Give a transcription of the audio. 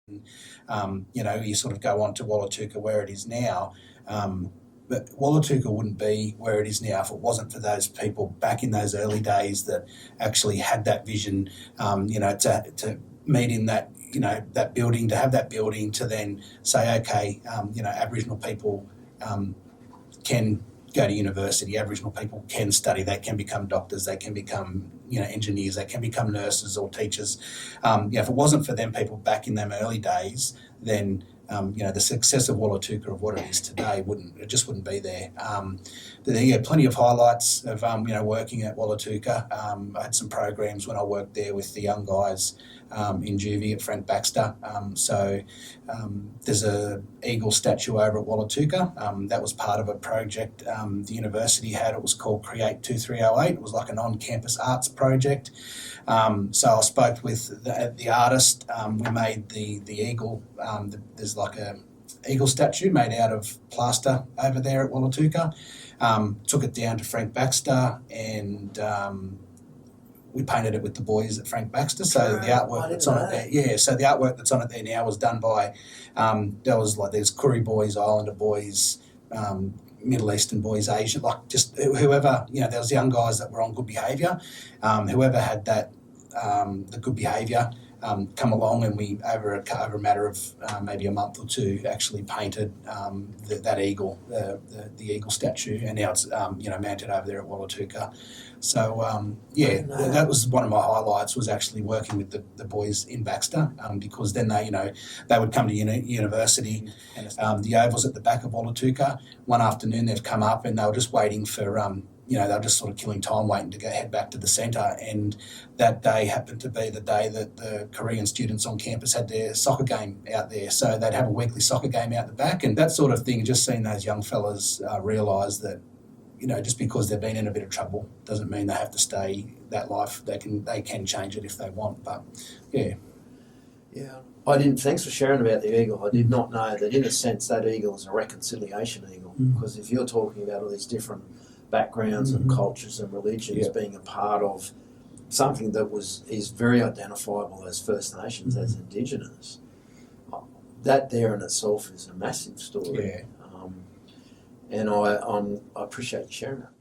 You sort of go on to Wallatuka where it is now. But Wallatuka wouldn't be where it is now if it wasn't for those people back in those early days that actually had that vision, to meet in that, that building, to have that building, to then say, okay, Aboriginal people can go to university. Aboriginal people can study. They can become doctors. They can become, engineers. They can become nurses or teachers. If it wasn't for them people back in them early days, then the success of Wallatuka of what it is today just wouldn't be there. There are plenty of highlights of working at Wallatuka. I had some programs when I worked there with the young guys in juvie at Frank Baxter. There's a eagle statue over at Wallatuka. That was part of a project the university had. It was called Create 2308. It was like an on-campus arts project. So I spoke with the artist. We made the eagle. There's like a eagle statue made out of plaster over there at Wallatuka. Took it down to Frank Baxter and we painted it with the boys at Frank Baxter. So the artwork that's on it there, so the artwork that's on it there now was done by, there's Koori boys, Islander boys, Middle Eastern boys, Asian, like just whoever, there was young guys that were on good behaviour. Whoever had that, the good behaviour, come along, and we over a matter of maybe a month or two actually painted that eagle, the eagle statue, and now it's mounted over there at Wallatuka. So that was one of my highlights, was actually working with the boys in Baxter, because then they would come to university, and the Oval's at the back of Wallatuka. One afternoon they've come up and they were just waiting for they were just sort of killing time waiting to head back to the centre, and that day happened to be the day that the Korean students on campus had their soccer game out there. So they'd have a weekly soccer game out the back, and that sort of thing, just seeing those young fellas realise that, just because they've been in a bit of trouble doesn't mean they have to stay that life. They can change it if they want, but yeah. Yeah. Thanks for sharing about the eagle. I did not know that, in a sense, that eagle is a reconciliation eagle, because if you're talking about all these different backgrounds and cultures and religions being a part of something that is very identifiable as First Nations, as Indigenous, that there in itself is a massive story. Yeah. And I appreciate you sharing that.